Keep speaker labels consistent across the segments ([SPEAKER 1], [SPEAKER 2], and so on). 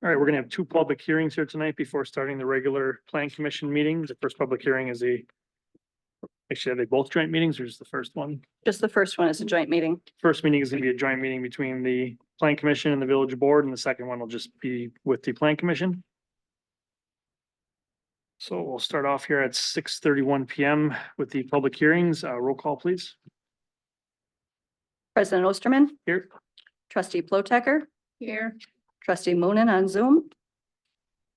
[SPEAKER 1] All right, we're gonna have two public hearings here tonight before starting the regular plan commission meetings. The first public hearing is actually, are they both joint meetings or just the first one?
[SPEAKER 2] Just the first one is a joint meeting.
[SPEAKER 1] First meeting is gonna be a joint meeting between the plan commission and the village board, and the second one will just be with the plan commission. So we'll start off here at 6:31 PM with the public hearings. Roll call, please.
[SPEAKER 2] President Osterman,
[SPEAKER 1] Here.
[SPEAKER 2] trustee Plotecker,
[SPEAKER 3] Here.
[SPEAKER 2] trustee Moonen on Zoom,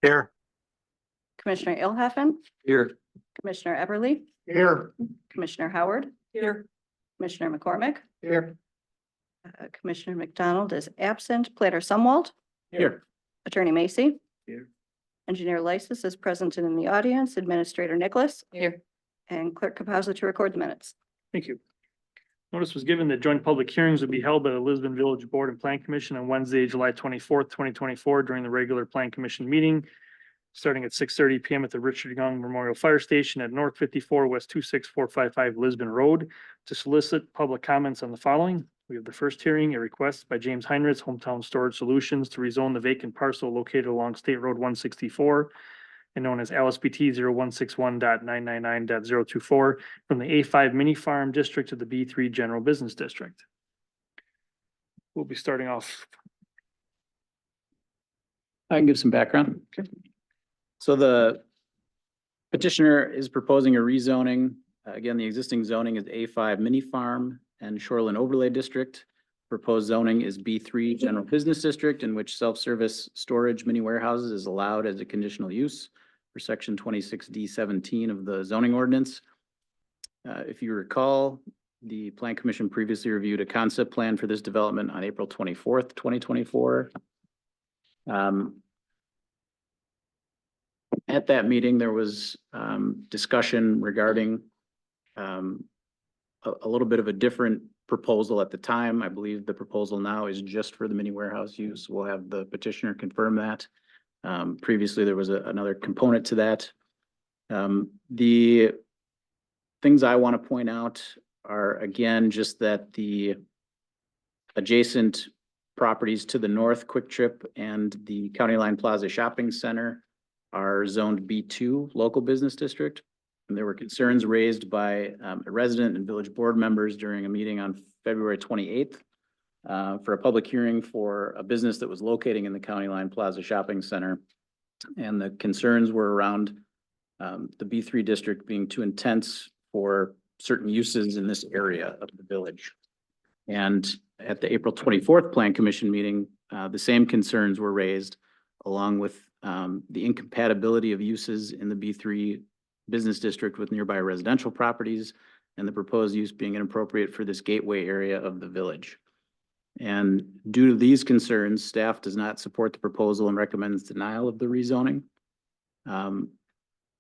[SPEAKER 4] Here.
[SPEAKER 2] Commissioner Ilhoffen,
[SPEAKER 4] Here.
[SPEAKER 2] Commissioner Everly,
[SPEAKER 4] Here.
[SPEAKER 2] Commissioner Howard,
[SPEAKER 3] Here.
[SPEAKER 2] Commissioner McCormick,
[SPEAKER 4] Here.
[SPEAKER 2] Commissioner McDonald is absent, Plater Sumwalt,
[SPEAKER 4] Here.
[SPEAKER 2] Attorney Macy.
[SPEAKER 4] Here.
[SPEAKER 2] Engineer Lysis is present and in the audience, Administrator Nicholas,
[SPEAKER 3] Here.
[SPEAKER 2] and Clerk Capazza to record the minutes.
[SPEAKER 1] Thank you. Notice was given that joint public hearings would be held by the Lisbon Village Board and Plan Commission on Wednesday, July 24th, 2024, during the regular Plan Commission meeting, starting at 6:30 PM at the Richard Young Memorial Fire Station at North 54 West 26455 Lisbon Road, to solicit public comments on the following. We have the first hearing, a request by James Heinrichs, Hometown Storage Solutions, to rezone the vacant parcel located along State Road 164 and known as LSPT 0161.999.024 from the A5 Mini Farm District to the B3 General Business District. We'll be starting off.
[SPEAKER 5] I can give some background.
[SPEAKER 1] Okay.
[SPEAKER 5] So the petitioner is proposing a rezoning. Again, the existing zoning is A5 Mini Farm and Shoreland Overlay District. Proposed zoning is B3 General Business District, in which self-service storage mini warehouses is allowed as a conditional use for section 26D17 of the zoning ordinance. If you recall, the Plan Commission previously reviewed a concept plan for this development on April 24th, 2024. At that meeting, there was discussion regarding a little bit of a different proposal at the time. I believe the proposal now is just for the mini warehouse use. We'll have the petitioner confirm that. Previously, there was another component to that. The things I want to point out are, again, just that the adjacent properties to the north, Quick Trip and the County Line Plaza Shopping Center, are zoned B2 Local Business District. And there were concerns raised by a resident and village board members during a meeting on February 28th for a public hearing for a business that was locating in the County Line Plaza Shopping Center. And the concerns were around the B3 district being too intense for certain uses in this area of the village. And at the April 24th Plan Commission meeting, the same concerns were raised, along with the incompatibility of uses in the B3 business district with nearby residential properties, and the proposed use being inappropriate for this gateway area of the village. And due to these concerns, staff does not support the proposal and recommends denial of the rezoning.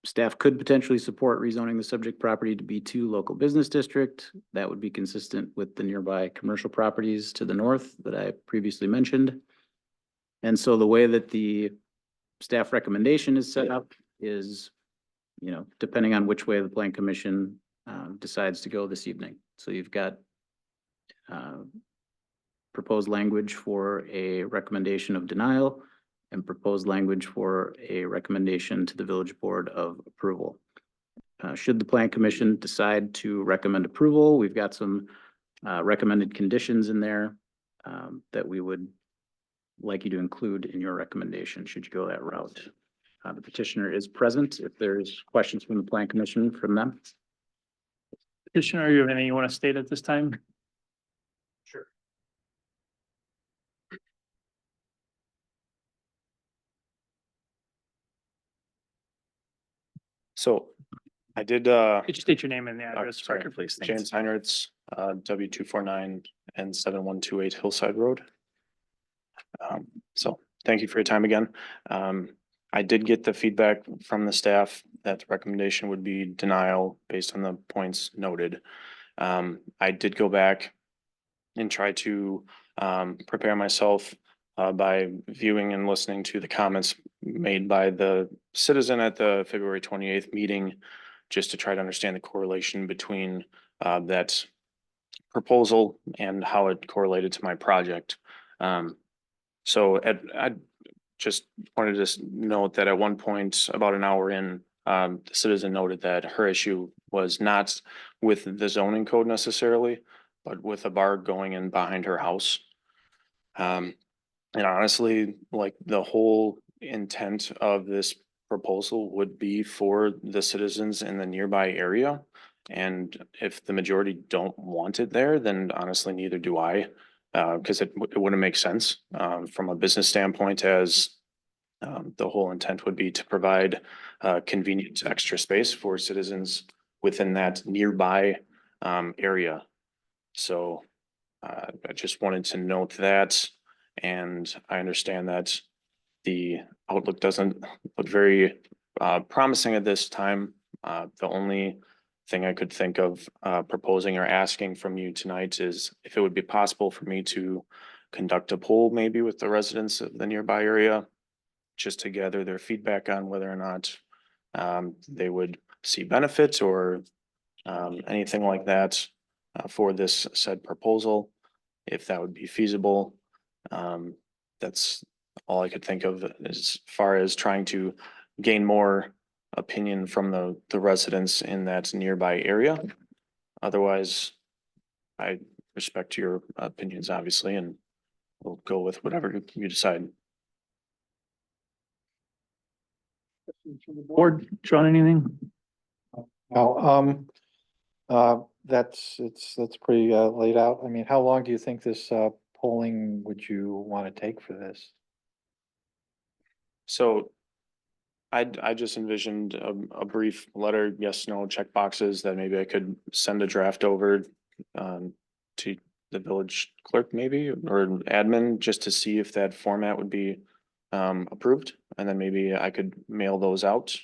[SPEAKER 5] Staff could potentially support rezoning the subject property to B2 Local Business District. That would be consistent with the nearby commercial properties to the north that I previously mentioned. And so the way that the staff recommendation is set up is, depending on which way the Plan Commission decides to go this evening. So you've got proposed language for a recommendation of denial and proposed language for a recommendation to the village board of approval. Should the Plan Commission decide to recommend approval, we've got some recommended conditions in there that we would like you to include in your recommendation, should you go that route. The petitioner is present. If there's questions from the Plan Commission from them.
[SPEAKER 1] Petitioner, you have anything you want to state at this time?
[SPEAKER 4] Sure. So I did,
[SPEAKER 1] Could you state your name and the address,
[SPEAKER 4] sorry.
[SPEAKER 1] record, please? Thanks.
[SPEAKER 4] James Heinrichs, W249 and 7128 Hillside Road. So thank you for your time again. I did get the feedback from the staff that the recommendation would be denial based on the points noted. I did go back and try to prepare myself by viewing and listening to the comments made by the citizen at the February 28th meeting, just to try to understand the correlation between that proposal and how it correlated to my project. So just wanted to note that at one point, about an hour in, the citizen noted that her issue was not with the zoning code necessarily, but with a bar going in behind her house. And honestly, like the whole intent of this proposal would be for the citizens in the nearby area. And if the majority don't want it there, then honestly, neither do I. Because it wouldn't make sense, from a business standpoint, as the whole intent would be to provide convenient extra space for citizens within that nearby area. So I just wanted to note that, and I understand that the outlook doesn't look very promising at this time. The only thing I could think of proposing or asking from you tonight is if it would be possible for me to conduct a poll maybe with the residents of the nearby area, just to gather their feedback on whether or not they would see benefits or anything like that for this said proposal, if that would be feasible. That's all I could think of as far as trying to gain more opinion from the residents in that nearby area. Otherwise, I respect your opinions, obviously, and we'll go with whatever you decide.
[SPEAKER 1] Board, Sean, anything?
[SPEAKER 3] No, that's pretty laid out. I mean, how long do you think this polling would you want to take for this?
[SPEAKER 4] So I just envisioned a brief letter, yes, no, check boxes that maybe I could send a draft over to the village clerk maybe, or admin, just to see if that format would be approved. And then maybe I could mail those out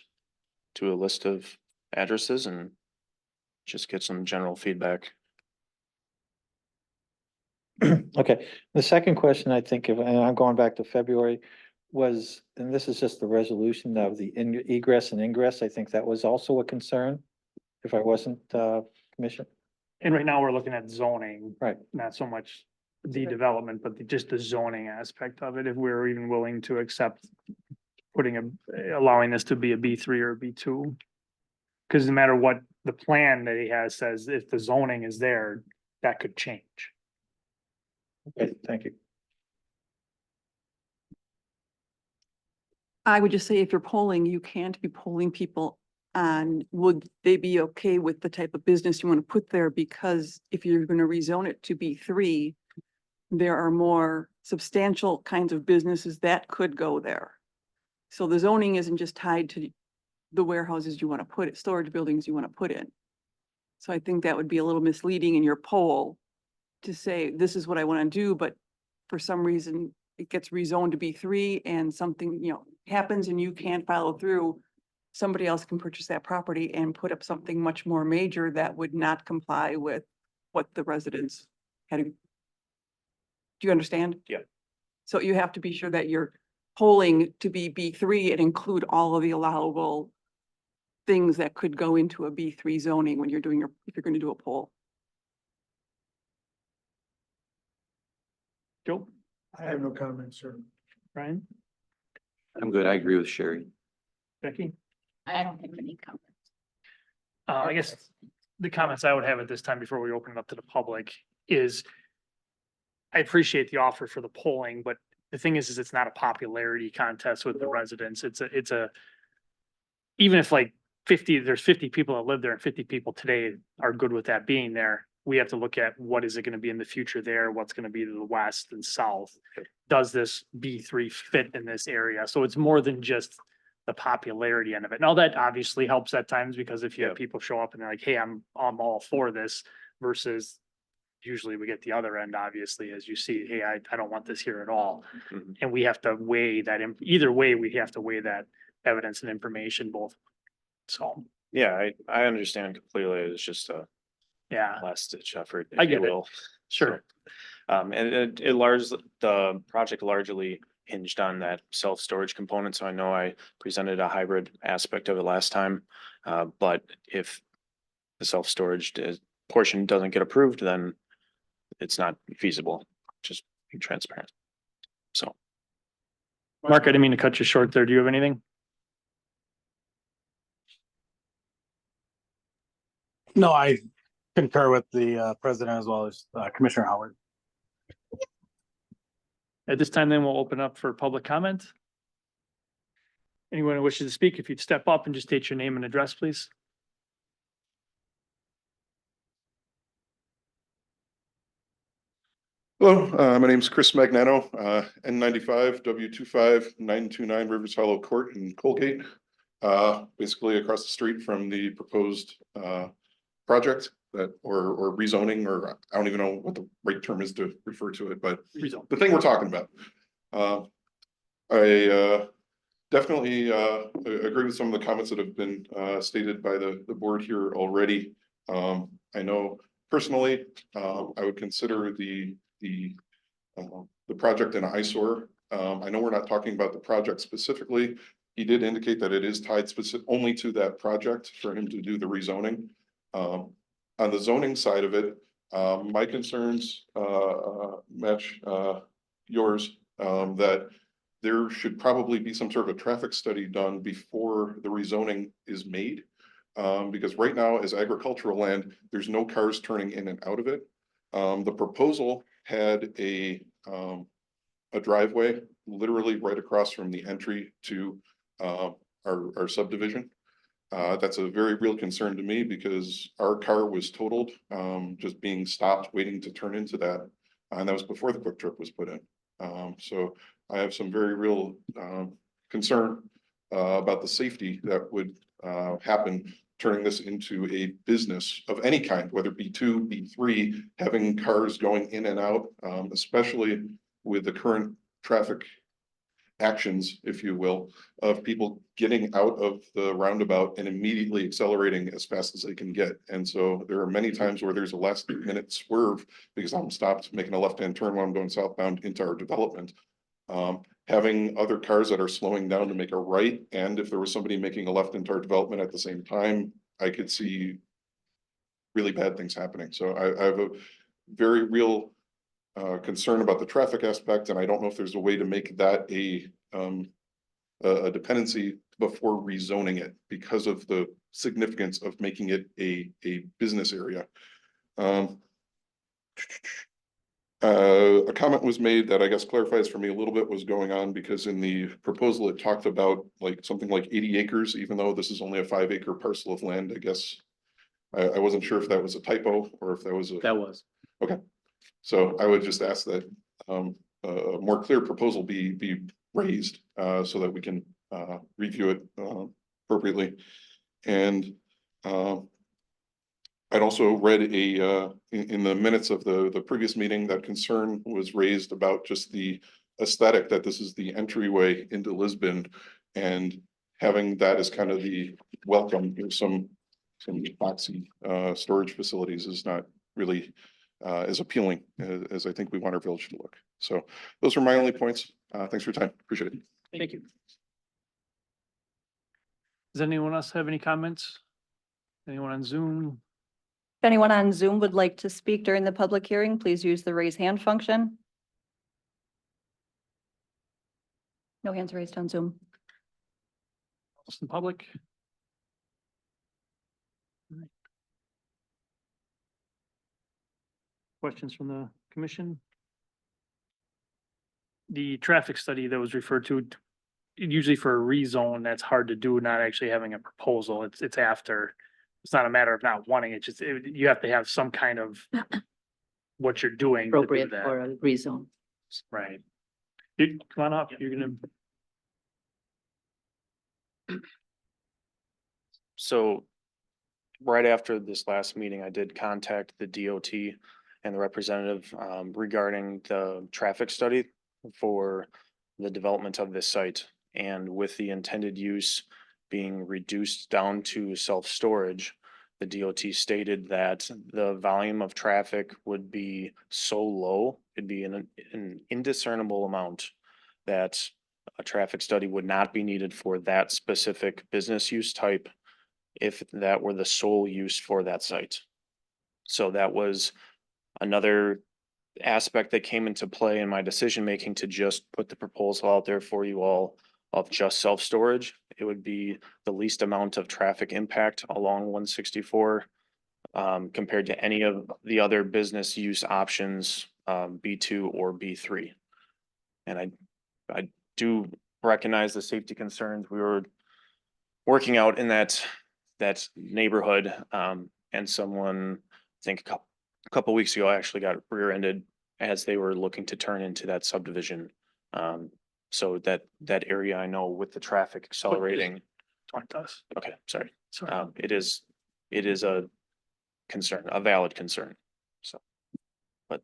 [SPEAKER 4] to a list of addresses and just get some general feedback.
[SPEAKER 3] Okay, the second question I think of, and I'm going back to February, was, and this is just the resolution of the egress and ingress. I think that was also a concern, if I wasn't commissioned.
[SPEAKER 1] And right now we're looking at zoning.
[SPEAKER 3] Right.
[SPEAKER 1] Not so much the development, but just the zoning aspect of it, if we're even willing to accept allowing this to be a B3 or a B2. Because no matter what the plan that he has says, if the zoning is there, that could change.
[SPEAKER 3] Okay, thank you.
[SPEAKER 6] I would just say if you're polling, you can't be polling people on would they be okay with the type of business you want to put there? Because if you're going to rezone it to B3, there are more substantial kinds of businesses that could go there. So the zoning isn't just tied to the warehouses you want to put it, storage buildings you want to put in. So I think that would be a little misleading in your poll to say, this is what I want to do, but for some reason it gets rezoned to B3 and something, happens and you can't follow through. Somebody else can purchase that property and put up something much more major that would not comply with what the residents had. Do you understand?
[SPEAKER 4] Yeah.
[SPEAKER 6] So you have to be sure that you're polling to be B3 and include all of the allowable things that could go into a B3 zoning when you're doing if you're going to do a poll.
[SPEAKER 1] Joe,
[SPEAKER 7] I have no comments, sir.
[SPEAKER 1] Brian,
[SPEAKER 8] I'm good. I agree with Sherry.
[SPEAKER 1] Becky?
[SPEAKER 2] I don't have any comments.
[SPEAKER 1] I guess the comments I would have at this time before we open it up to the public is I appreciate the offer for the polling, but the thing is it's not a popularity contest with the residents. It's a, even if like there's 50 people that live there and 50 people today are good with that being there, we have to look at what is it going to be in the future there? What's going to be to the west and south? Does this B3 fit in this area? So it's more than just the popularity end of it. Now that obviously helps at times because if you have people show up and they're like, hey, I'm all for this versus usually we get the other end, obviously, as you see, hey, I don't want this here at all.
[SPEAKER 4] Mhm.
[SPEAKER 1] And we have to weigh that either way, we have to weigh that evidence and information both. So,
[SPEAKER 4] Yeah, I understand completely. It's just a
[SPEAKER 1] yeah,
[SPEAKER 4] last ditch effort,
[SPEAKER 1] I
[SPEAKER 4] if you
[SPEAKER 1] get it.
[SPEAKER 4] will.
[SPEAKER 1] sure.
[SPEAKER 4] And the project largely hinged on that self-storage component, so I know I presented a hybrid aspect of it last time. But if the self-storage portion doesn't get approved, then it's not feasible, just be transparent. So,
[SPEAKER 1] Mark, I didn't mean to cut you short there. Do you have anything?
[SPEAKER 7] No, I concur with the president as well as Commissioner Howard.
[SPEAKER 1] At this time, then we'll open up for public comment. Anyone who wishes to speak, if you'd step up and just state your name and address, please.
[SPEAKER 9] Hello, my name is Chris Magnano, N95 W25929 Rivers Hollow Court in Colgate. Basically across the street from the proposed project that or rezoning, or I don't even know what the right term is to refer to it, but
[SPEAKER 1] Rezone.
[SPEAKER 9] the thing we're talking about. I definitely agree with some of the comments that have been stated by the board here already. I know personally, I would consider the project an eyesore. I know we're not talking about the project specifically. He did indicate that it is tied only to that project for him to do the rezoning. On the zoning side of it, my concerns match yours, that there should probably be some sort of a traffic study done before the rezoning is made. Because right now, as agricultural land, there's no cars turning in and out of it. The proposal had a driveway literally right across from the entry to our subdivision. That's a very real concern to me because our car was totaled, just being stopped, waiting to turn into that. And that was before the Quick Trip was put in. So I have some very real concern about the safety that would happen turning this into a business of any kind, whether B2, B3, having cars going in and out, especially with the current traffic actions, if you will, of people getting out of the roundabout and immediately accelerating as fast as they can get. And so there are many times where there's a last minute swerve because I'm stopped making a left-hand turn while I'm going southbound into our development. Having other cars that are slowing down to make a right, and if there was somebody making a left into our development at the same time, I could see really bad things happening. So I have a very real concern about the traffic aspect, and I don't know if there's a way to make that a dependency before rezoning it because of the significance of making it a business area. A comment was made that I guess clarifies for me a little bit what's going on, because in the proposal, it talked about like something like 80 acres, even though this is only a 5-acre parcel of land. I guess I wasn't sure if that was a typo or if that was
[SPEAKER 5] That was.
[SPEAKER 9] okay. So I would just ask that a more clear proposal be raised so that we can review it appropriately. And I'd also read in the minutes of the previous meeting that concern was raised about just the aesthetic, that this is the entryway into Lisbon, and having that as kind of the welcome. Here's some boxy storage facilities is not really as appealing as I think we want our village to look. So those are my only points. Thanks for your time. Appreciate it.
[SPEAKER 1] Thank you. Does anyone else have any comments? Anyone on Zoom?
[SPEAKER 2] If anyone on Zoom would like to speak during the public hearing, please use the raise hand function. No hands raised on Zoom.
[SPEAKER 1] Else in public? All right. Questions from the commission? The traffic study that was referred to, usually for a rezone, that's hard to do, not actually having a proposal. It's after. It's not a matter of not wanting it, just you have to have some kind of what you're doing. to do
[SPEAKER 10] Appropriate
[SPEAKER 1] that.
[SPEAKER 10] for a rezone.
[SPEAKER 1] Right. You, come on up, you're gonna.
[SPEAKER 4] So right after this last meeting, I did contact the DOT and the representative regarding the traffic study for the development of this site. And with the intended use being reduced down to self-storage, the DOT stated that the volume of traffic would be so low, it'd be an indiscernible amount, that a traffic study would not be needed for that specific business use type if that were the sole use for that site. So that was another aspect that came into play in my decision making to just put the proposal out there for you all of just self-storage. It would be the least amount of traffic impact along 164 compared to any of the other business use options, B2 or B3. And I do recognize the safety concerns we were working out in that neighborhood. And someone, I think a couple weeks ago, actually got rear-ended as they were looking to turn into that subdivision. So that area, I know with the traffic accelerating.
[SPEAKER 1] Talk to us.
[SPEAKER 4] Okay, sorry.
[SPEAKER 1] Sorry.
[SPEAKER 4] It is a concern, a valid concern. So, but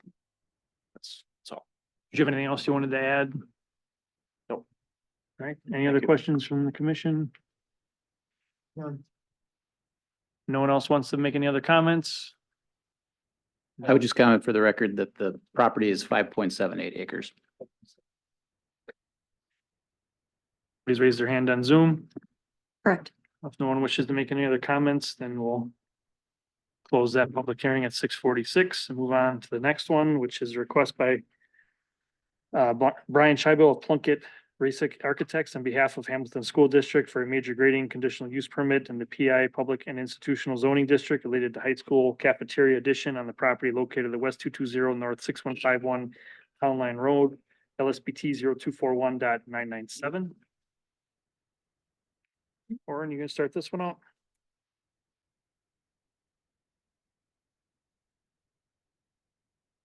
[SPEAKER 4] that's all.
[SPEAKER 1] Do you have anything else you wanted to add?
[SPEAKER 4] Nope.
[SPEAKER 1] All right, any other
[SPEAKER 4] you.
[SPEAKER 1] questions from the commission? None. No one else wants to make any other comments?
[SPEAKER 5] I would just comment for the record that the property is 5.78 acres.
[SPEAKER 1] Please raise their hand on Zoom.
[SPEAKER 2] Correct.
[SPEAKER 1] If no one wishes to make any other comments, then we'll close that public hearing at 6:46 and move on to the next one, which is a request by Brian Scheibel of Plunkett Rasic Architects on behalf of Hamilton School District for a major grading conditional use permit in the PI Public and Institutional Zoning District related to high school cafeteria addition on the property located at the West 220 North 6151 Town Line Road, LSBT 0241.997. Orin, you gonna start this one out?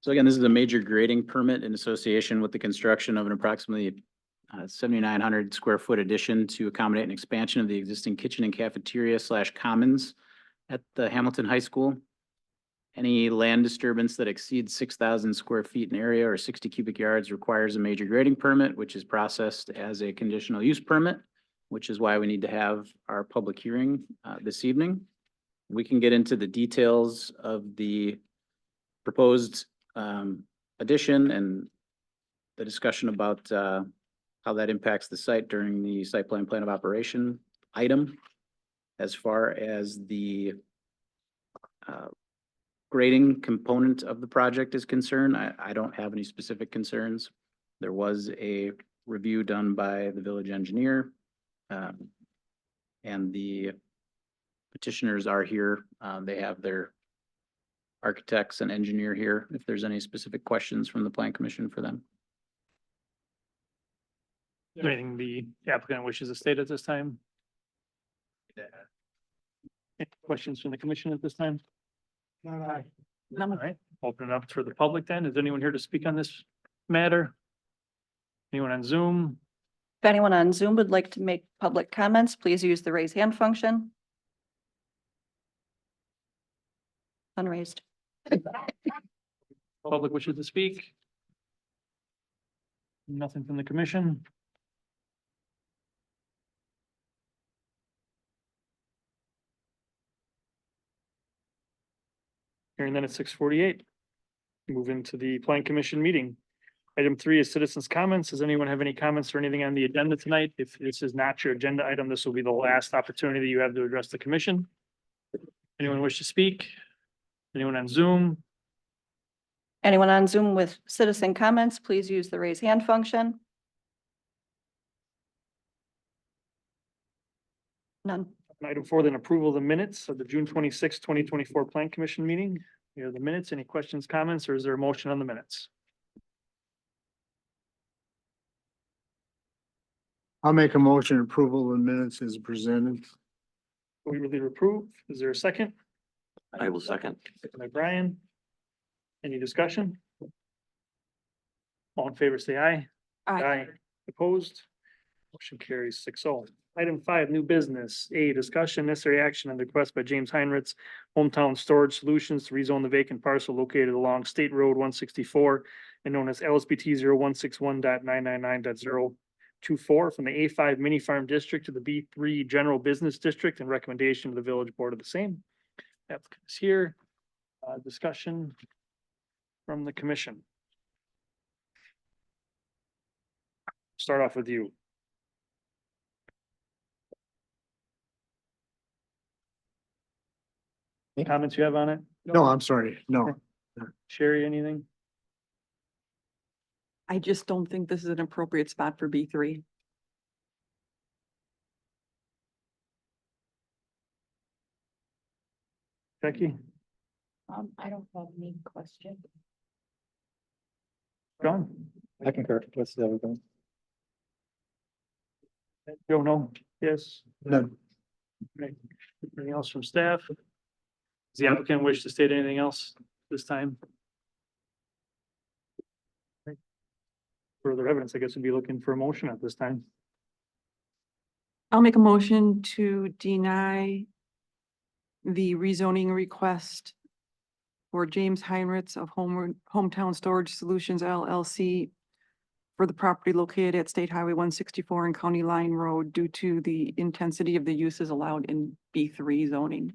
[SPEAKER 5] So again, this is a major grading permit in association with the construction of an approximately 7,900 square foot addition to accommodate an expansion of the existing kitchen and cafeteria / commons at the Hamilton High School. Any land disturbance that exceeds 6,000 square feet in area or 60 cubic yards requires a major grading permit, which is processed as a conditional use permit, which is why we need to have our public hearing this evening. We can get into the details of the proposed addition and the discussion about how that impacts the site during the site plan of operation item. As far as the grading component of the project is concerned, I don't have any specific concerns. There was a review done by the village engineer. And the petitioners are here. They have their architects and engineer here if there's any specific questions from the plan commission for them.
[SPEAKER 1] Is there anything the applicant wishes to state at this time? Any questions from the commission at this time? All right, open it up for the public then. Is anyone here to speak on this matter? Anyone on Zoom?
[SPEAKER 2] If anyone on Zoom would like to make public comments, please use the raise hand function. Unraised.
[SPEAKER 1] Public wishes to speak? Nothing from the commission? Hearing then at 6:48. Move into the plan commission meeting. Item 3 is citizens' comments. Does anyone have any comments or anything on the agenda tonight? If this is not your agenda item, this will be the last opportunity you have to address the commission. Anyone wish to speak? Anyone on Zoom?
[SPEAKER 2] Anyone on Zoom with citizen comments, please use the raise hand function. None.
[SPEAKER 1] Item 4, then approval of the minutes of the June 26, 2024 Plan Commission meeting. Here are the minutes. Any questions, comments, or is there a motion on the minutes?
[SPEAKER 10] I'll make a motion approval of the minutes as presented.
[SPEAKER 1] We really approve. Is there a second?
[SPEAKER 8] I will second.
[SPEAKER 1] Second by Brian. Any discussion? All in favor, say aye.
[SPEAKER 6] Aye.
[SPEAKER 1] Opposed? Motion carries 6-0. Item 5, new business. A, discussion necessary action on the request by James Heinrichs, Hometown Storage Solutions to rezone the vacant parcel located along State Road 164 and known as LSBT 0161.999.024 from the A5 Mini Farm District to the B3 General Business District and recommendation to the Village Board of the same. Applicant is here. Discussion from the commission. Start off with you. Comments you have on it?
[SPEAKER 10] No, I'm sorry, no.
[SPEAKER 1] Sherry, anything?
[SPEAKER 6] I just don't think this is an appropriate spot for B3.
[SPEAKER 1] Becky,
[SPEAKER 2] I don't have any question.
[SPEAKER 1] John,
[SPEAKER 3] I concur. What's the other thing?
[SPEAKER 1] Joe, no, yes.
[SPEAKER 10] None.
[SPEAKER 1] Right. Anything else from staff? Does the applicant wish to state anything else this time? Right. Further evidence, I guess, would be looking for a motion at this time.
[SPEAKER 6] I'll make a motion to deny the rezoning request for James Heinrichs of Hometown Storage Solutions LLC for the property located at State Highway 164 and County Line Road due to the intensity of the uses allowed in B3 zoning.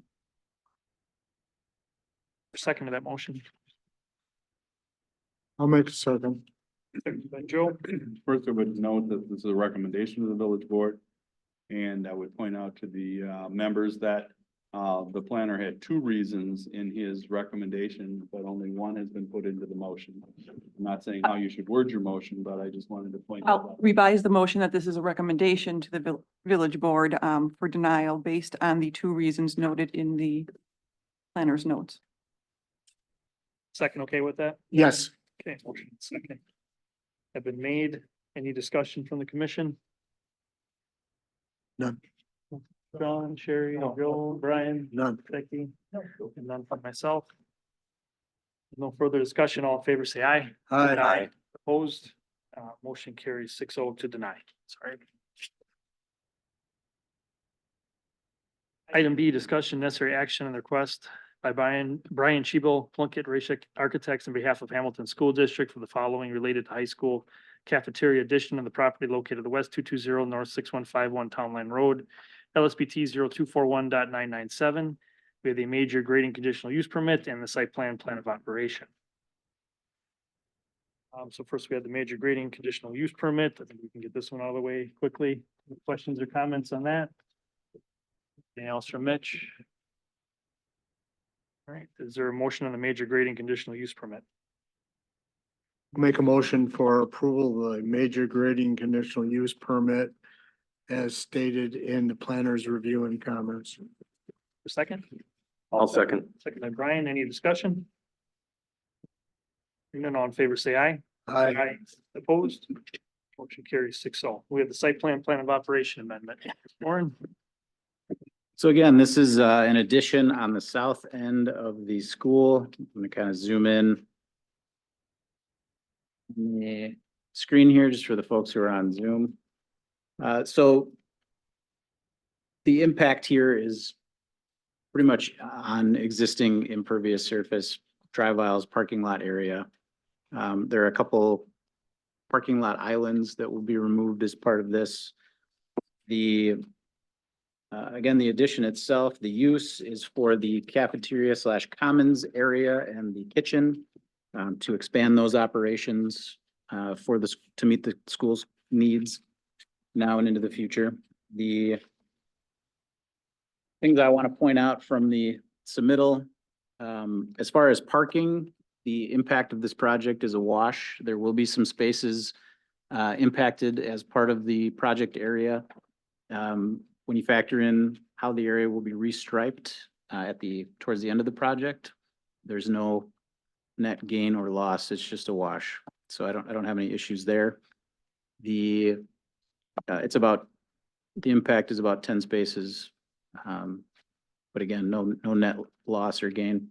[SPEAKER 1] Second to that motion.
[SPEAKER 10] I'll make a second.
[SPEAKER 1] Seconded by Joe.
[SPEAKER 11] First, I would note that this is a recommendation of the village board. And I would point out to the members that the planner had two reasons in his recommendation, but only one has been put into the motion. I'm not saying how you should word your motion, but I just wanted to point that
[SPEAKER 6] I'll
[SPEAKER 11] out.
[SPEAKER 6] revise the motion that this is a recommendation to the village board for denial based on the two reasons noted in the planner's notes.
[SPEAKER 1] Second, okay with that?
[SPEAKER 10] Yes.
[SPEAKER 1] Okay, motion second. Have been made. Any discussion from the commission?
[SPEAKER 10] None.
[SPEAKER 1] John, Sherry, Joe, Brian,
[SPEAKER 10] None.
[SPEAKER 1] Becky, and none from myself. No further discussion. All in favor, say aye.
[SPEAKER 10] Aye.
[SPEAKER 1] Opposed, motion carries 6-0 to deny. Sorry. Item B, discussion necessary action and request by Brian Shebel, Plunkett Rashek Architects on behalf of Hamilton School District for the following related to high school cafeteria addition on the property located at the west 220 north 6151 Town Line Road, LSBT 0241.997. We have the major grading conditional use permit and the site plan of operation. So first we have the major grading conditional use permit. I think we can get this one out of the way quickly. Any questions or comments on that? Anything else from Mitch? All right, is there a motion on the major grading conditional use permit?
[SPEAKER 10] Make a motion for approval of the major grading conditional use permit as stated in the planner's review and comments.
[SPEAKER 1] A second?
[SPEAKER 8] I'll second.
[SPEAKER 1] Second by Brian, any discussion? Hearing none, all in favor, say aye.
[SPEAKER 10] Aye.
[SPEAKER 1] Opposed? Motion carries 6-0. We have the site plan of operation amendment. Warren?
[SPEAKER 5] So again, this is an addition on the south end of the school. I'm gonna kind of zoom in. on the screen here, just for the folks who are on Zoom. So the impact here is pretty much on existing impervious surface, drive aisles, parking lot area. There are a couple parking lot islands that will be removed as part of this. Again, the addition itself, the use is for the cafeteria / commons area and the kitchen to expand those operations to meet the school's needs now and into the future. The things I want to point out from the submittal, as far as parking, the impact of this project is a wash. There will be some spaces impacted as part of the project area. When you factor in how the area will be restriped towards the end of the project, there's no net gain or loss. It's just a wash. So I don't have any issues there. The impact is about 10 spaces. But again, no net loss or gain.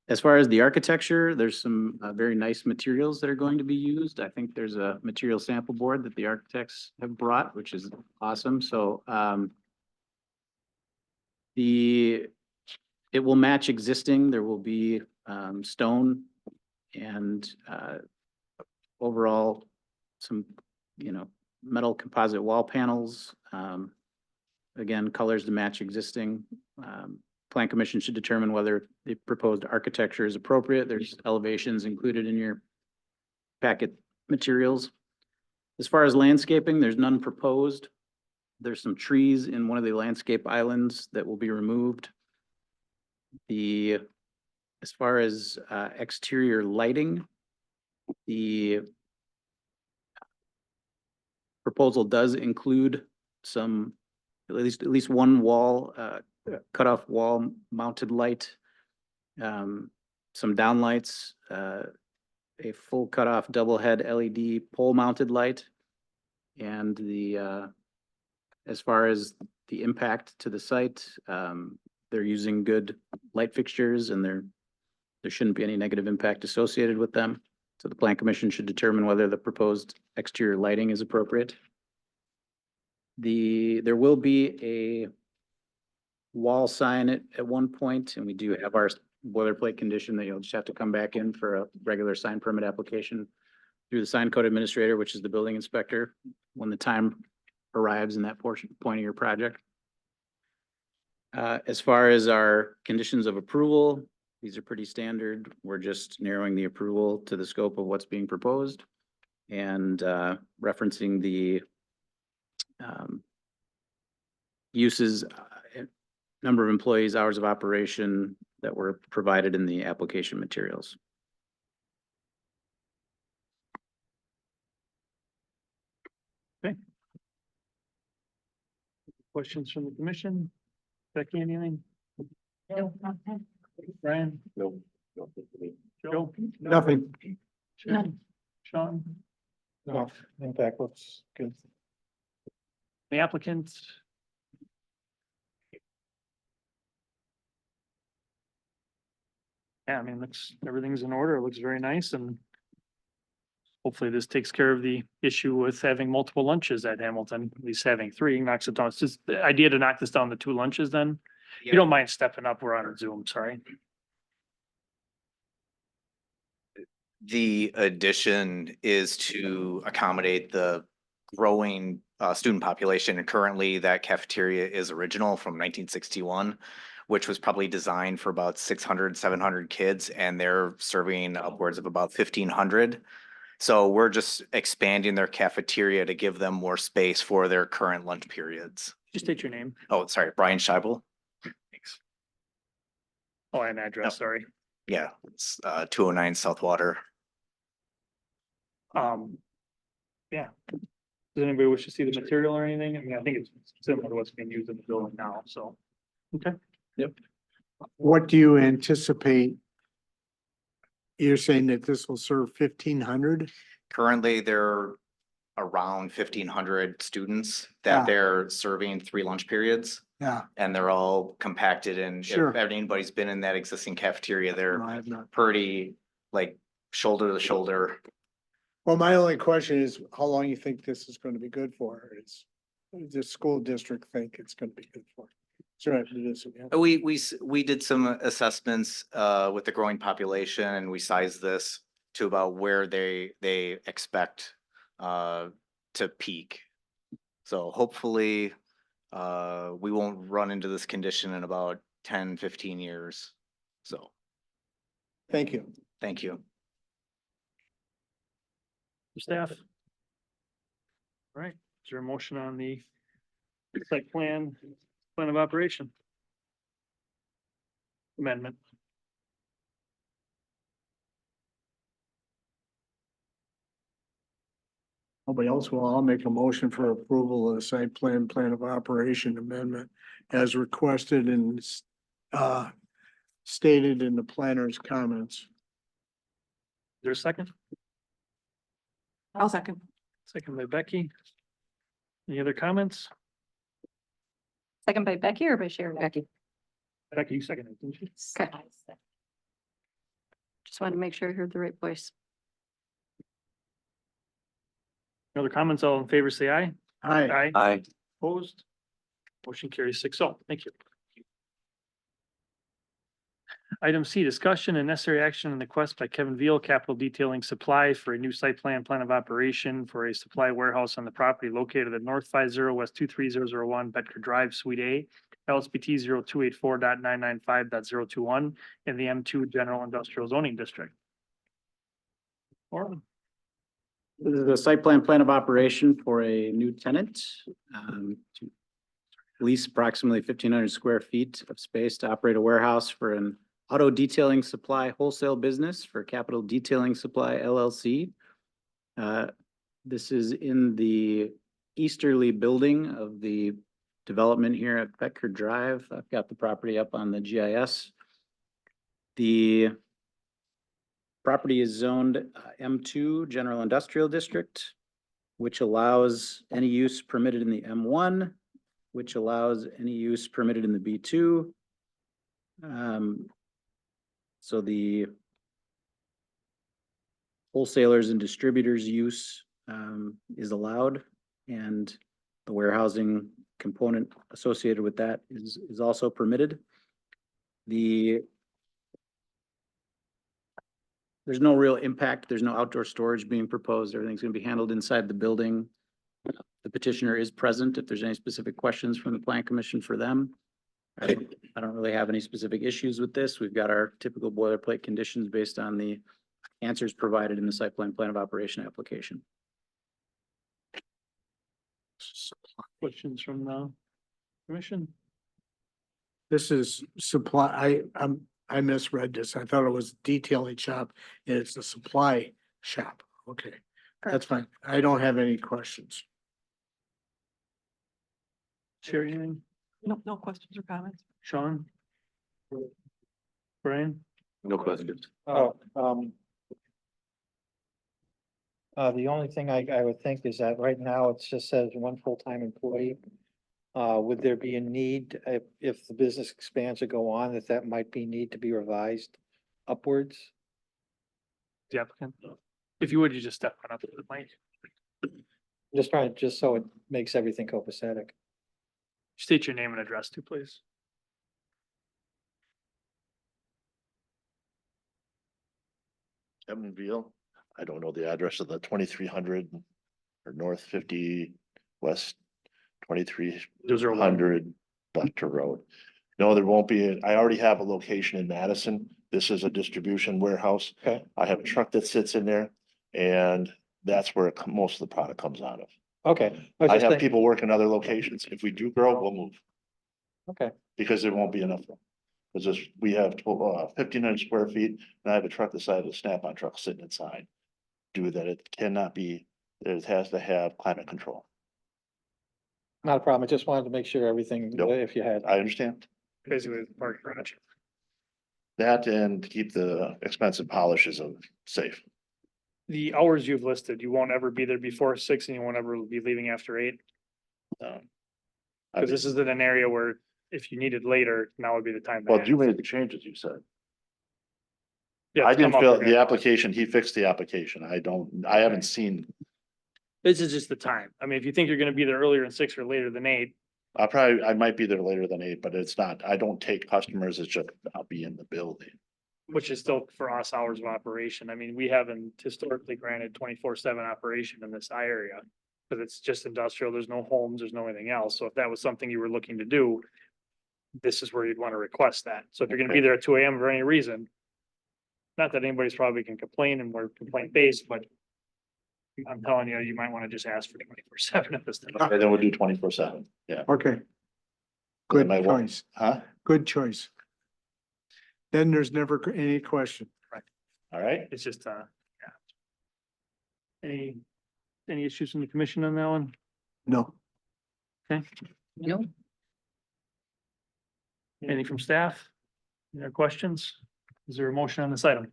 [SPEAKER 5] As far as the architecture, there's some very nice materials that are going to be used. I think there's a material sample board that the architects have brought, which is awesome. So it will match existing. There will be stone and overall some, metal composite wall panels. Again, colors to match existing. Plan Commission should determine whether the proposed architecture is appropriate. There's elevations included in your packet materials. As far as landscaping, there's none proposed. There's some trees in one of the landscape islands that will be removed. As far as exterior lighting, the proposal does include some, at least one wall, cutoff wall mounted light, some downlights, a full cutoff double head LED pole mounted light. And the, as far as the impact to the site, they're using good light fixtures and there shouldn't be any negative impact associated with them. So the Plan Commission should determine whether the proposed exterior lighting is appropriate. There will be a wall sign at one point, and we do have our boilerplate condition that you'll just have to come back in for a regular sign permit application through the sign code administrator, which is the building inspector, when the time arrives in that point of your project. As far as our conditions of approval, these are pretty standard. We're just narrowing the approval to the scope of what's being proposed and referencing the uses, number of employees, hours of operation that were provided in the application materials.
[SPEAKER 1] Questions from the commission? Becky, anything?
[SPEAKER 2] No.
[SPEAKER 1] Brian?
[SPEAKER 9] No.
[SPEAKER 1] Joe?
[SPEAKER 10] Nothing.
[SPEAKER 1] Sean?
[SPEAKER 3] No, impact looks good.
[SPEAKER 1] The applicants? Yeah, I mean, everything's in order. It looks very nice and hopefully this takes care of the issue with having multiple lunches at Hamilton, at least having three knocks it down. It's just the idea to knock this down to 2 lunches then. If you don't mind stepping up, we're on Zoom, sorry.
[SPEAKER 12] The addition is to accommodate the growing student population. And currently that cafeteria is original from 1961, which was probably designed for about 600, 700 kids, and they're serving upwards of about 1,500. So we're just expanding their cafeteria to give them more space for their current lunch periods.
[SPEAKER 1] Just state your name.
[SPEAKER 12] Oh, sorry, Brian Scheibel. Thanks.
[SPEAKER 1] Oh, and address, sorry.
[SPEAKER 12] Yeah, it's 209 South Water.
[SPEAKER 1] Yeah. Does anybody wish to see the material or anything? I mean, I think it's similar to what's being used in the building now, so. Okay.
[SPEAKER 10] What do you anticipate? You're saying that this will serve 1,500?
[SPEAKER 12] Currently, there are around 1,500 students
[SPEAKER 10] Yeah.
[SPEAKER 12] that they're serving 3 lunch periods.
[SPEAKER 10] Yeah.
[SPEAKER 12] And they're all compacted, and
[SPEAKER 10] Sure.
[SPEAKER 12] if anybody's been in that existing cafeteria,
[SPEAKER 10] No,
[SPEAKER 12] they're
[SPEAKER 10] I have not.
[SPEAKER 12] pretty like shoulder to shoulder.
[SPEAKER 10] Well, my only question is how long you think this is going to be good for? It's the school district think it's going to be good for. Sure.
[SPEAKER 12] We did some assessments with the growing population, and we sized this to about where they expect to peak. So hopefully we won't run into this condition in about 10, 15 years. So
[SPEAKER 10] Thank you.
[SPEAKER 12] thank you.
[SPEAKER 1] Staff. All right, is there a motion on the site plan of operation? Amendment.
[SPEAKER 10] Nobody else will. I'll make a motion for approval of the site plan of operation amendment as requested and stated in the planner's comments.
[SPEAKER 1] Is there a second?
[SPEAKER 6] I'll second.
[SPEAKER 1] Second by Becky. Any other comments?
[SPEAKER 2] Second by Becky or by Sharon? Becky.
[SPEAKER 1] Becky, you seconded, didn't you?
[SPEAKER 2] Okay. Just wanted to make sure I heard the right voice.
[SPEAKER 1] No other comments? All in favor, say aye.
[SPEAKER 10] Hi.
[SPEAKER 1] Aye.
[SPEAKER 8] Aye.
[SPEAKER 1] Opposed? Motion carries 6-0. Thank you. Item C, discussion and necessary action on the request by Kevin Veal, Capital Detailing Supply for a new site plan of operation for a supply warehouse on the property located at North 50 West 23001 Betker Drive, Suite A, LSBT 0284.995.021 in the M2 General Industrial Zoning District. Orland.
[SPEAKER 5] This is a site plan of operation for a new tenant. To lease approximately 1,500 square feet of space to operate a warehouse for an auto detailing supply wholesale business for Capital Detailing Supply LLC. This is in the easterly building of the development here at Becker Drive. I've got the property up on the GIS. The property is zoned M2 General Industrial District, which allows any use permitted in the M1, which allows any use permitted in the B2. So the wholesalers and distributors use is allowed, and the warehousing component associated with that is also permitted. There's no real impact. There's no outdoor storage being proposed. Everything's gonna be handled inside the building. The petitioner is present if there's any specific questions from the Plan Commission for them. I don't really have any specific issues with this. We've got our typical boilerplate conditions based on the answers provided in the site plan of operation application.
[SPEAKER 1] Questions from the commission?
[SPEAKER 10] This is supply, I misread this. I thought it was detailing shop. and It's a supply shop. Okay, that's fine. I don't have any questions.
[SPEAKER 1] Sherry, anything?
[SPEAKER 6] No questions or comments?
[SPEAKER 1] Sean? Brian?
[SPEAKER 8] No questions.
[SPEAKER 3] The only thing I would think is that right now it just says one full-time employee. Would there be a need if the business expands or go on, that might be need to be revised upwards?
[SPEAKER 1] The applicant? If you would, you just step on up to the mic.
[SPEAKER 3] Just so it makes everything copacetic.
[SPEAKER 1] State your name and address too, please.
[SPEAKER 13] Kevin Veal. I don't know the address of the 2300 or North 50 West 2300 Butter Road. No, there won't be. I already have a location in Madison. This is a distribution warehouse.
[SPEAKER 3] Okay.
[SPEAKER 13] I have a truck that sits in there, and that's where most of the product comes out of.
[SPEAKER 3] Okay.
[SPEAKER 13] I have people work in other locations. If we do grow, we'll move
[SPEAKER 3] Okay,
[SPEAKER 13] because there won't be enough room. Because we have 1,500 square feet, and I have a truck the size of a Snap-on truck sitting inside. Do that, it cannot be, it has to have climate control.
[SPEAKER 3] not a problem. I just wanted to make sure everything,
[SPEAKER 13] Nope.
[SPEAKER 3] if you had.
[SPEAKER 13] I understand
[SPEAKER 1] Basically, the parking garage.
[SPEAKER 13] that, and keep the expensive polishes of safe.
[SPEAKER 1] The hours you've listed, you won't ever be there before 6 and you won't ever be leaving after 8. Cause this is in an area where if you needed later, now would be the time. to
[SPEAKER 13] Well,
[SPEAKER 1] act.
[SPEAKER 13] you made the changes, you said.
[SPEAKER 1] Yeah,
[SPEAKER 13] I
[SPEAKER 1] it's come
[SPEAKER 13] didn't
[SPEAKER 1] up,
[SPEAKER 13] fill
[SPEAKER 1] we're
[SPEAKER 13] the
[SPEAKER 1] gonna-
[SPEAKER 13] application, he fixed the application. I haven't seen,
[SPEAKER 1] This is just the time. I mean, if you think you're gonna be there earlier than 6 or later than 8,
[SPEAKER 13] I might be there later than 8, but it's not, I don't take customers, it's just I'll be in the building.
[SPEAKER 1] which is still for us hours of operation. I mean, we haven't historically granted 24/7 operation in this area. Cause it's just industrial, there's no homes, there's no anything else. So if that was something you were looking to do, this is where you'd want to request that. So if you're gonna be there at 2 AM for any reason, not that anybody's probably can complain and we're complaint based, but I'm telling you, you might want to just ask for 24/7 at this time.
[SPEAKER 13] And then we'll do 24/7, yeah.
[SPEAKER 10] Okay. Good
[SPEAKER 13] Am I wrong?
[SPEAKER 10] choice.
[SPEAKER 13] Huh?
[SPEAKER 10] Good choice. Then there's never any question.
[SPEAKER 13] All right,
[SPEAKER 1] It's just, yeah. Any issues from the commission on that one?
[SPEAKER 10] No.
[SPEAKER 2] No.
[SPEAKER 1] Any from staff? Any other questions? Is there a motion on this item?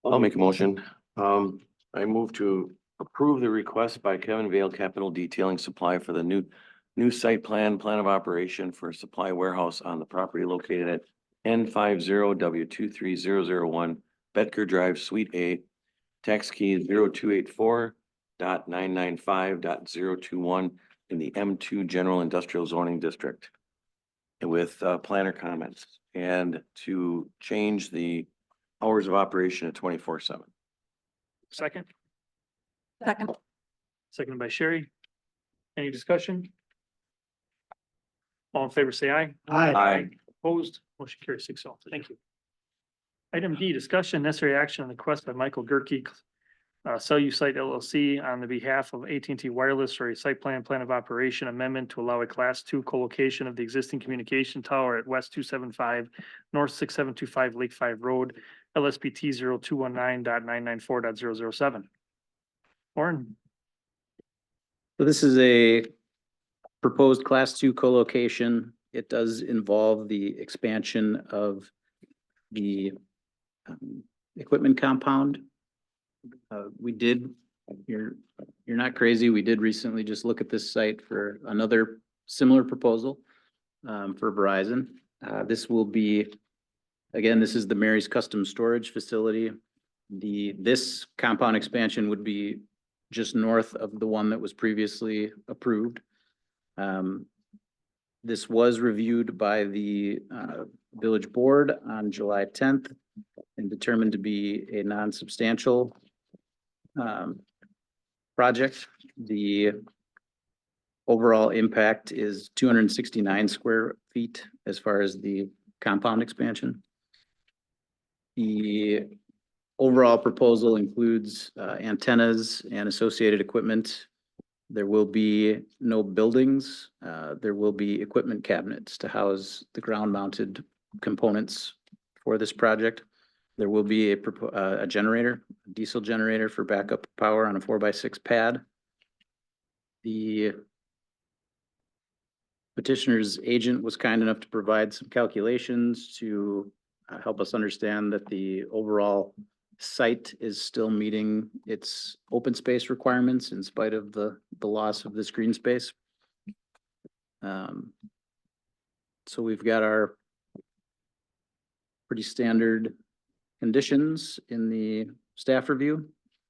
[SPEAKER 8] I'll make a motion. I move to approve the request by Kevin Vale Capital Detailing Supply for the new site plan of operation for a supply warehouse on the property located at N50W23001 Betker Drive, Suite A, tax key 0284.995.021 in the M2 General Industrial Zoning District. And with planner comments, and to change the hours of operation at 24/7.
[SPEAKER 1] Second,
[SPEAKER 6] Second.
[SPEAKER 1] seconded by Sherry. Any discussion? All in favor, say aye.
[SPEAKER 8] Aye.
[SPEAKER 1] Opposed, motion carries 6-0. Thank you. Item D, discussion necessary action on the request by Michael Gerke, Cellusite LLC on the behalf of AT&T Wireless for a site plan of operation amendment to allow a class 2 co-location of the existing communication tower at West 275, North 6725 Lake 5 Road, LSPT 0219.994.007. Warren,
[SPEAKER 5] So this is a proposed Class 2 co-location. It does involve the expansion of the equipment compound. We did, you're not crazy. We did recently just look at this site for another similar proposal for Verizon. This will be, again, this is the Mary's Custom Storage Facility. This compound expansion would be just north of the one that was previously approved. This was reviewed by the village board on July 10th and determined to be a non-substantial project. The overall impact is 269 square feet as far as the compound expansion. The overall proposal includes antennas and associated equipment. There will be no buildings. There will be equipment cabinets to house the ground-mounted components for this project. There will be a generator, a diesel generator for backup power on a 4x6 pad. The petitioner's agent was kind enough to provide some calculations to help us understand that the overall site is still meeting its open space requirements in spite of the loss of this green space. So we've got our pretty standard conditions in the staff review.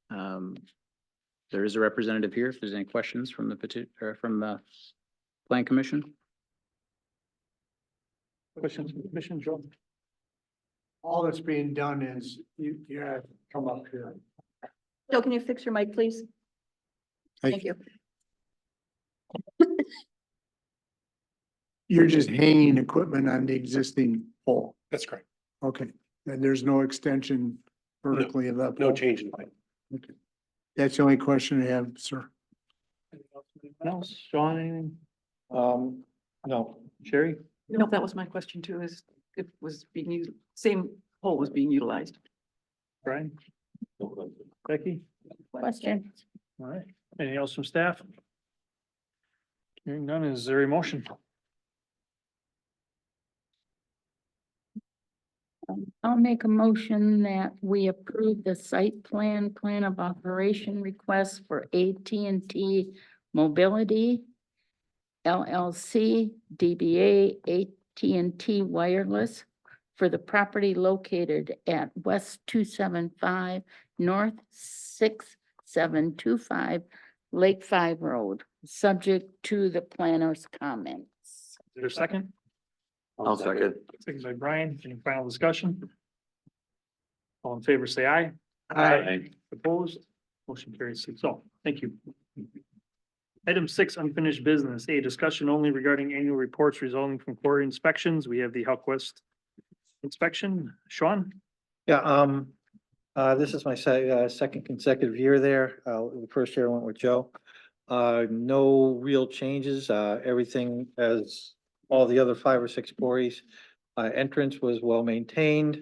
[SPEAKER 5] There is a representative here if there's any questions from the Plan Commission.
[SPEAKER 1] Questions from the commission, Joe?
[SPEAKER 10] All that's being done is you have to come up here.
[SPEAKER 2] Joe, can you fix your mic, please? Thank you.
[SPEAKER 10] You're just hanging equipment on the existing pole.
[SPEAKER 7] That's correct.
[SPEAKER 10] Okay, and there's no extension vertically of that. pole?
[SPEAKER 7] change in pipe.
[SPEAKER 10] Okay. That's the only question I have, sir.
[SPEAKER 1] Anything else? Sean, anything?
[SPEAKER 3] No,
[SPEAKER 1] Sherry?
[SPEAKER 6] No, that was my question too, is it was being used, same pole was being utilized.
[SPEAKER 1] Brian? Becky?
[SPEAKER 2] Question.
[SPEAKER 1] All right. Anything else from staff? Hearing none, is there a motion?
[SPEAKER 14] I'll make a motion that we approve the site plan of operation request for AT&T Mobility LLC, DBA AT&T Wireless for the property located at West 275 North 6725 Lake 5 Road, subject to the planner's comments.
[SPEAKER 1] Is there a second?
[SPEAKER 8] I'll second.
[SPEAKER 1] Second by Brian. Any final discussion? All in favor, say aye.
[SPEAKER 10] Aye.
[SPEAKER 1] Opposed? Motion carries 6-0. Thank you. Item 6, unfinished business. A, discussion only regarding annual reports resulting from quarry inspections. We have the Helk West inspection. Sean?
[SPEAKER 3] yeah, this is my second consecutive year there. The first year I went with Joe. No real changes. Everything as all the other 5 or 6 quarries. Entrance was well maintained.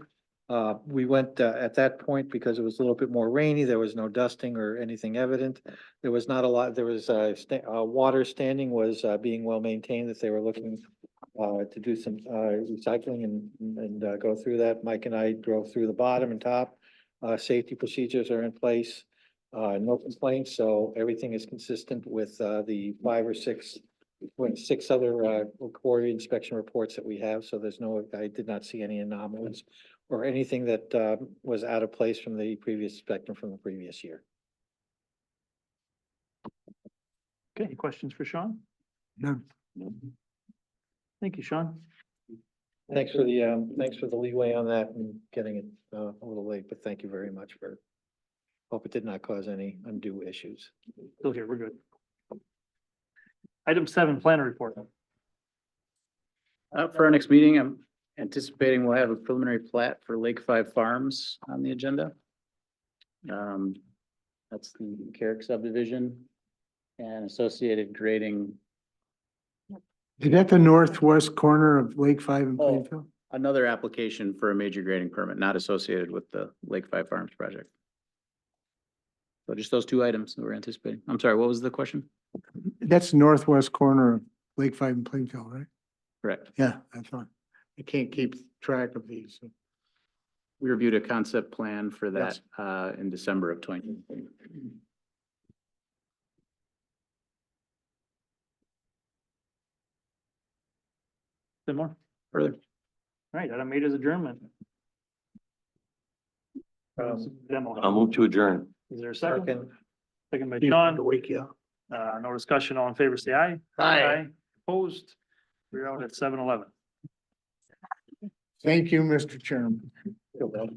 [SPEAKER 3] We went at that point because it was a little bit more rainy. There was no dusting or anything evident. There was not a lot, there was water standing was being well maintained, that they were looking to do some recycling and go through that. Mike and I drove through the bottom and top. Safety procedures are in place. No complaints, so everything is consistent with the 5 or 6 other quarry inspection reports that we have. So there's I did not see any anomalies or anything that was out of place from the previous inspection from the previous year.
[SPEAKER 1] Okay, any questions for Sean?
[SPEAKER 10] None.
[SPEAKER 1] Thank you, Sean.
[SPEAKER 3] Thanks for the leeway on that and getting it a little late, but thank you very much hope it did not cause any undue issues.
[SPEAKER 1] Still here, we're good. Item 7, planner report.
[SPEAKER 5] For our next meeting, I'm anticipating we'll have a preliminary plat for Lake 5 Farms on the agenda. That's the Carrick subdivision and associated grading.
[SPEAKER 10] Is that the northwest corner of Lake 5 in
[SPEAKER 5] Oh.
[SPEAKER 10] Plainfield?
[SPEAKER 5] Another application for a major grading permit, not associated with the Lake 5 Farms project. So just those two items that we're anticipating. I'm sorry, what was the question?
[SPEAKER 10] That's northwest corner of Lake 5 and Plainfield, right?
[SPEAKER 5] Correct.
[SPEAKER 10] Yeah, I thought. I can't keep track of these. So.
[SPEAKER 5] We reviewed a concept plan for that
[SPEAKER 10] Yes.
[SPEAKER 5] in December of 20.
[SPEAKER 1] Any more?
[SPEAKER 5] Further.
[SPEAKER 1] All right, item 8 is adjournment. Demo.
[SPEAKER 8] I'll move to adjourn.
[SPEAKER 1] Is there a second?
[SPEAKER 3] Second.
[SPEAKER 1] Second by
[SPEAKER 10] To
[SPEAKER 1] Sean.
[SPEAKER 10] wake you up.
[SPEAKER 1] No discussion. All in favor, say aye.
[SPEAKER 10] Aye.
[SPEAKER 1] Opposed? We're out at 7:11.
[SPEAKER 10] Thank you, Mr. Chairman.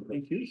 [SPEAKER 1] Thank you.